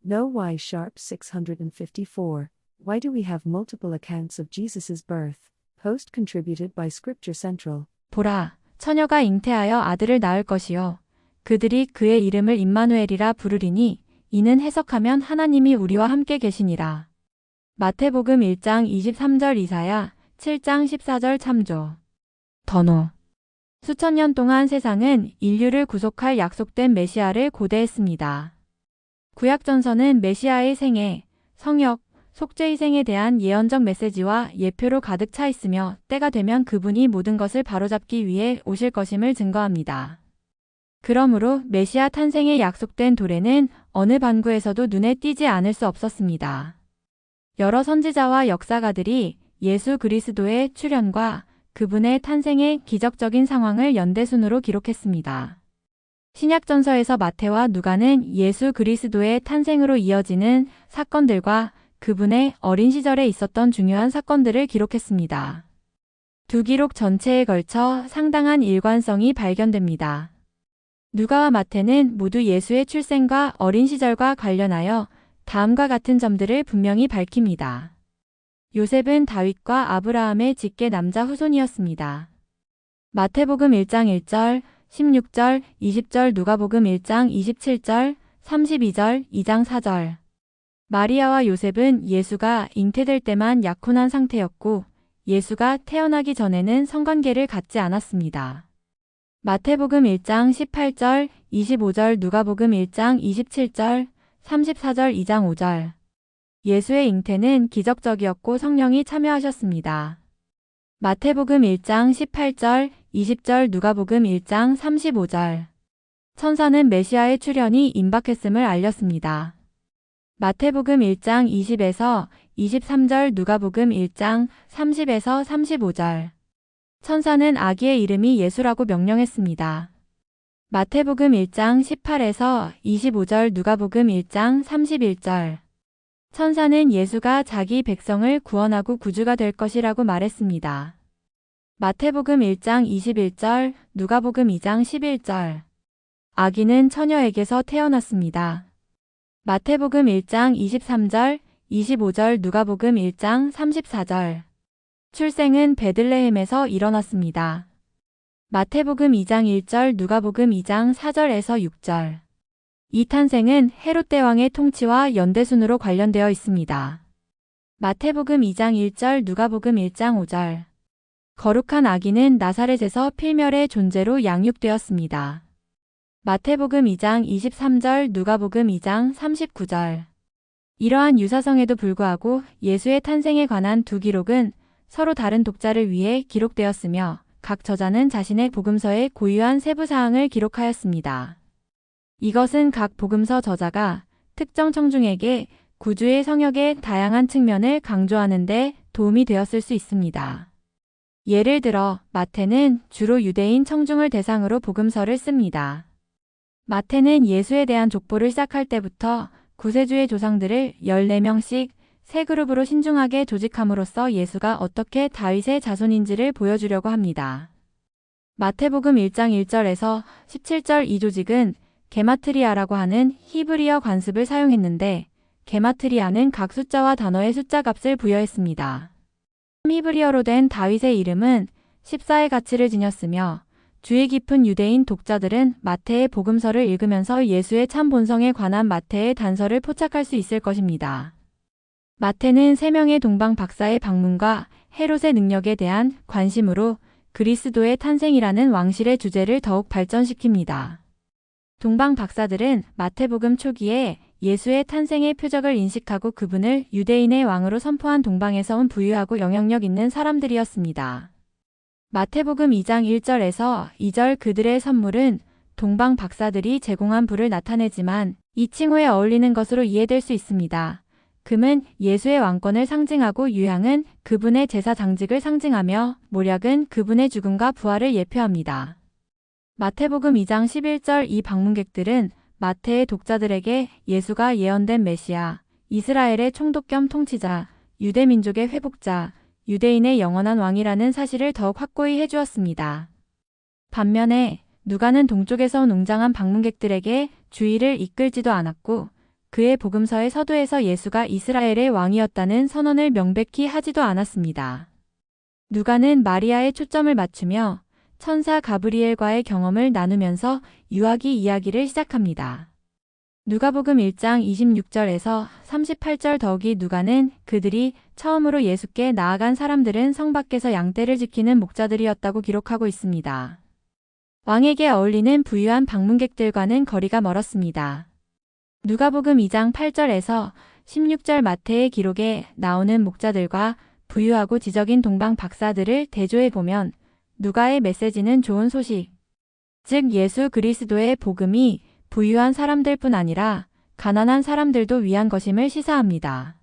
No Y sharp 654. Why do we have multiple accounts of Jesus' birth? Post contributed by Scripture Central. 보라, 처녀가 잉태하여 아들을 낳을 것이요. 그들이 그의 이름을 임마누엘이라 부르리니 이는 해석하면 하나님이 우리와 함께 계시니라. 마태복음 1장 23절 이사야 7장 14절 참조. 더노. 수천 년 동안 세상은 인류를 구속할 약속된 메시아를 고대했습니다. 구약전서는 메시아의 생애, 성역, 속죄희생에 대한 예언적 메시지와 예표로 가득 차 있으며 때가 되면 그분이 모든 것을 바로잡기 위해 오실 것임을 증거합니다. 그러므로 메시아 탄생에 약속된 도래는 어느 반구에서도 눈에 띄지 않을 수 없었습니다. 여러 선지자와 역사가들이 예수 그리스도의 출현과 그분의 탄생의 기적적인 상황을 연대순으로 기록했습니다. 신약전서에서 마태와 누가는 예수 그리스도의 탄생으로 이어지는 사건들과 그분의 어린 시절에 있었던 중요한 사건들을 기록했습니다. 두 기록 전체에 걸쳐 상당한 일관성이 발견됩니다. 누가와 마태는 모두 예수의 출생과 어린 시절과 관련하여 다음과 같은 점들을 분명히 밝힙니다. 요셉은 다윗과 아브라함의 직계 남자 후손이었습니다. 마태복음 1장 1절, 16절, 20절, 누가복음 1장 27절, 32절, 2장 4절. 마리아와 요셉은 예수가 잉태될 때만 약혼한 상태였고 예수가 태어나기 전에는 성관계를 갖지 않았습니다. 마태복음 1장 18절, 25절, 누가복음 1장 27절, 34절, 2장 5절. 예수의 잉태는 기적적이었고 성령이 참여하셨습니다. 마태복음 1장 18절, 20절, 누가복음 1장 35절. 천사는 메시아의 출현이 임박했음을 알렸습니다. 마태복음 1장 20에서 23절, 누가복음 1장 30에서 35절. 천사는 아기의 이름이 예수라고 명령했습니다. 마태복음 1장 18에서 25절, 누가복음 1장 31절. 천사는 예수가 자기 백성을 구원하고 구주가 될 것이라고 말했습니다. 마태복음 1장 21절, 누가복음 2장 11절. 아기는 처녀에게서 태어났습니다. 마태복음 1장 23절, 25절, 누가복음 1장 34절. 출생은 베들레헴에서 일어났습니다. 마태복음 2장 1절, 누가복음 2장 4절에서 6절. 이 탄생은 헤롯 대왕의 통치와 연대순으로 관련되어 있습니다. 마태복음 2장 1절, 누가복음 1장 5절. 거룩한 아기는 나사렛에서 필멸의 존재로 양육되었습니다. 마태복음 2장 23절, 누가복음 2장 39절. 이러한 유사성에도 불구하고 예수의 탄생에 관한 두 기록은 서로 다른 독자를 위해 기록되었으며 각 저자는 자신의 복음서에 고유한 세부 사항을 기록하였습니다. 이것은 각 복음서 저자가 특정 청중에게 구주의 성역의 다양한 측면을 강조하는 데 도움이 되었을 수 있습니다. 예를 들어 마태는 주로 유대인 청중을 대상으로 복음서를 씁니다. 마태는 예수에 대한 족보를 시작할 때부터 구세주의 조상들을 14명씩 세 그룹으로 신중하게 조직함으로써 예수가 어떻게 다윗의 자손인지를 보여주려고 합니다. 마태복음 1장 1절에서 17절 이 조직은 게마트리아라고 하는 히브리어 관습을 사용했는데 게마트리아는 각 숫자와 단어의 숫자 값을 부여했습니다. 히브리어로 된 다윗의 이름은 14의 가치를 지녔으며 주의 깊은 유대인 독자들은 마태의 복음서를 읽으면서 예수의 참 본성에 관한 마태의 단서를 포착할 수 있을 것입니다. 마태는 3명의 동방 박사의 방문과 헤롯의 능력에 대한 관심으로 그리스도의 탄생이라는 왕실의 주제를 더욱 발전시킵니다. 동방 박사들은 마태복음 초기에 예수의 탄생의 표적을 인식하고 그분을 유대인의 왕으로 선포한 동방에서 온 부유하고 영향력 있는 사람들이었습니다. 마태복음 2장 1절에서 2절 그들의 선물은 동방 박사들이 제공한 부를 나타내지만 이 칭호에 어울리는 것으로 이해될 수 있습니다. 금은 예수의 왕권을 상징하고 유향은 그분의 제사 장직을 상징하며 모략은 그분의 죽음과 부활을 예표합니다. 마태복음 2장 11절 이 방문객들은 마태의 독자들에게 예수가 예언된 메시아, 이스라엘의 총독 겸 통치자, 유대민족의 회복자, 유대인의 영원한 왕이라는 사실을 더욱 확고히 해주었습니다. 반면에 누가는 동쪽에서 온 웅장한 방문객들에게 주의를 이끌지도 않았고 그의 복음서의 서두에서 예수가 이스라엘의 왕이었다는 선언을 명백히 하지도 않았습니다. 누가는 마리아에 초점을 맞추며 천사 가브리엘과의 경험을 나누면서 유아기 이야기를 시작합니다. 누가복음 1장 26절에서 38절 더욱이 누가는 그들이 처음으로 예수께 나아간 사람들은 성 밖에서 양떼를 지키는 목자들이었다고 기록하고 있습니다. 왕에게 어울리는 부유한 방문객들과는 거리가 멀었습니다. 누가복음 2장 8절에서 16절 마태의 기록에 나오는 목자들과 부유하고 지적인 동방 박사들을 대조해보면 누가의 메시지는 좋은 소식, 즉 예수 그리스도의 복음이 부유한 사람들뿐 아니라 가난한 사람들도 위한 것임을 시사합니다.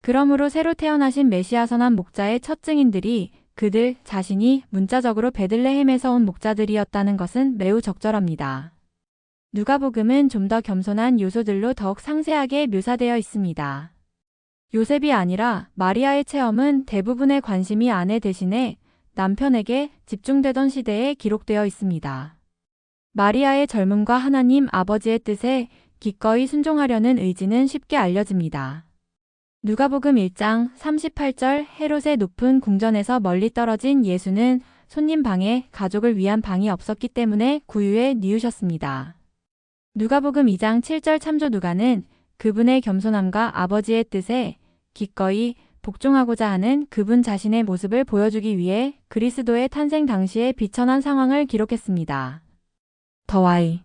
그러므로 새로 태어나신 메시아 선한 목자의 첫 증인들이 그들 자신이 문자적으로 베들레헴에서 온 목자들이었다는 것은 매우 적절합니다. 누가복음은 좀 더 겸손한 요소들로 더욱 상세하게 묘사되어 있습니다. 요셉이 아니라 마리아의 체험은 대부분의 관심이 아내 대신에 남편에게 집중되던 시대에 기록되어 있습니다. 마리아의 젊음과 하나님 아버지의 뜻에 기꺼이 순종하려는 의지는 쉽게 알려집니다. 누가복음 1장 38절 헤롯의 높은 궁전에서 멀리 떨어진 예수는 손님 방에 가족을 위한 방이 없었기 때문에 구유에 뉘우셨습니다. 누가복음 2장 7절 참조 누가는 그분의 겸손함과 아버지의 뜻에 기꺼이 복종하고자 하는 그분 자신의 모습을 보여주기 위해 그리스도의 탄생 당시의 비천한 상황을 기록했습니다. 더와이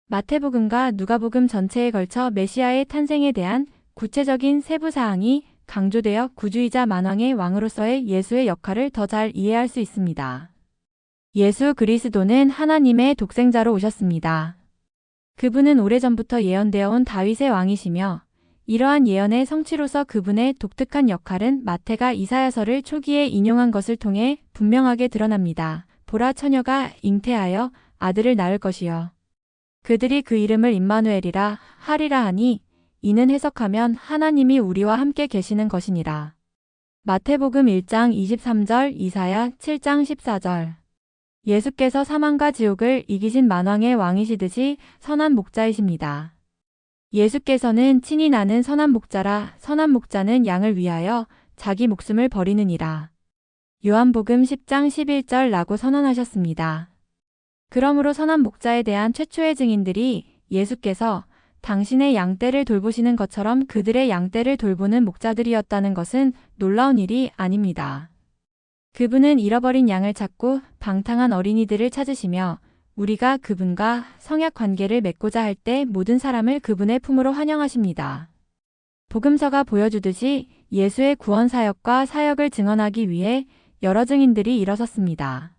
마태복음과 누가복음 전체에 걸쳐 메시아의 탄생에 대한 구체적인 세부 사항이 강조되어 구주이자 만왕의 왕으로서의 예수의 역할을 더 잘 이해할 수 있습니다. 예수 그리스도는 하나님의 독생자로 오셨습니다. 그분은 오래전부터 예언되어 온 다윗의 왕이시며 이러한 예언의 성취로서 그분의 독특한 역할은 마태가 이사야서를 초기에 인용한 것을 통해 분명하게 드러납니다. 보라 처녀가 잉태하여 아들을 낳을 것이요. 그들이 그 이름을 임마누엘이라 하리라 하니 이는 해석하면 하나님이 우리와 함께 계시는 것이니라. 마태복음 1장 23절, 이사야 7장 14절. 예수께서 사망과 지옥을 이기신 만왕의 왕이시듯이 선한 목자이십니다. 예수께서는 친히 나는 선한 목자라 선한 목자는 양을 위하여 자기 목숨을 버리느니라. 요한복음 10장 11절라고 선언하셨습니다. 그러므로 선한 목자에 대한 최초의 증인들이 예수께서 당신의 양떼를 돌보시는 것처럼 그들의 양떼를 돌보는 목자들이었다는 것은 놀라운 일이 아닙니다. 그분은 잃어버린 양을 찾고 방탕한 어린이들을 찾으시며 우리가 그분과 성약 관계를 맺고자 할 때 모든 사람을 그분의 품으로 환영하십니다. 복음서가 보여주듯이 예수의 구원 사역과 사역을 증언하기 위해 여러 증인들이 일어섰습니다.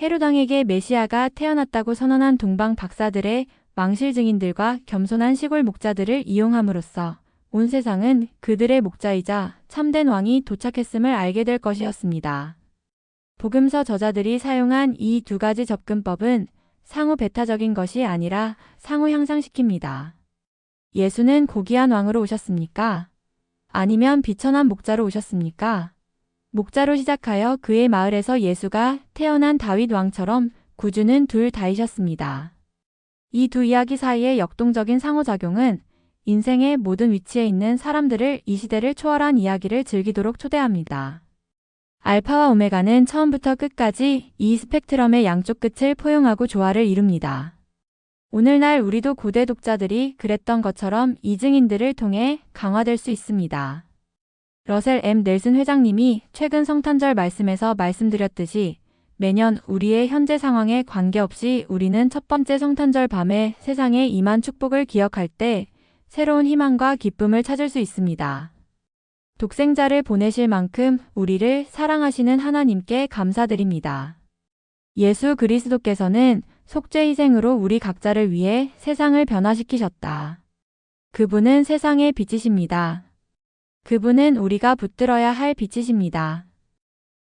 헤롯 왕에게 메시아가 태어났다고 선언한 동방 박사들의 왕실 증인들과 겸손한 시골 목자들을 이용함으로써 온 세상은 그들의 목자이자 참된 왕이 도착했음을 알게 될 것이었습니다. 복음서 저자들이 사용한 이 두 가지 접근법은 상호 배타적인 것이 아니라 상호 향상시킵니다. 예수는 고귀한 왕으로 오셨습니까? 아니면 비천한 목자로 오셨습니까? 목자로 시작하여 그의 마을에서 예수가 태어난 다윗 왕처럼 구주는 둘 다이셨습니다. 이 두 이야기 사이의 역동적인 상호작용은 인생의 모든 위치에 있는 사람들을 이 시대를 초월한 이야기를 즐기도록 초대합니다. 알파와 오메가는 처음부터 끝까지 이 스펙트럼의 양쪽 끝을 포용하고 조화를 이룹니다. 오늘날 우리도 고대 독자들이 그랬던 것처럼 이 증인들을 통해 강화될 수 있습니다. 러셀 M. 넬슨 회장님이 최근 성탄절 말씀에서 말씀드렸듯이 매년 우리의 현재 상황에 관계없이 우리는 첫 번째 성탄절 밤에 세상에 임한 축복을 기억할 때 새로운 희망과 기쁨을 찾을 수 있습니다. 독생자를 보내실 만큼 우리를 사랑하시는 하나님께 감사드립니다. 예수 그리스도께서는 속죄 희생으로 우리 각자를 위해 세상을 변화시키셨다. 그분은 세상의 빛이십니다. 그분은 우리가 붙들어야 할 빛이십니다.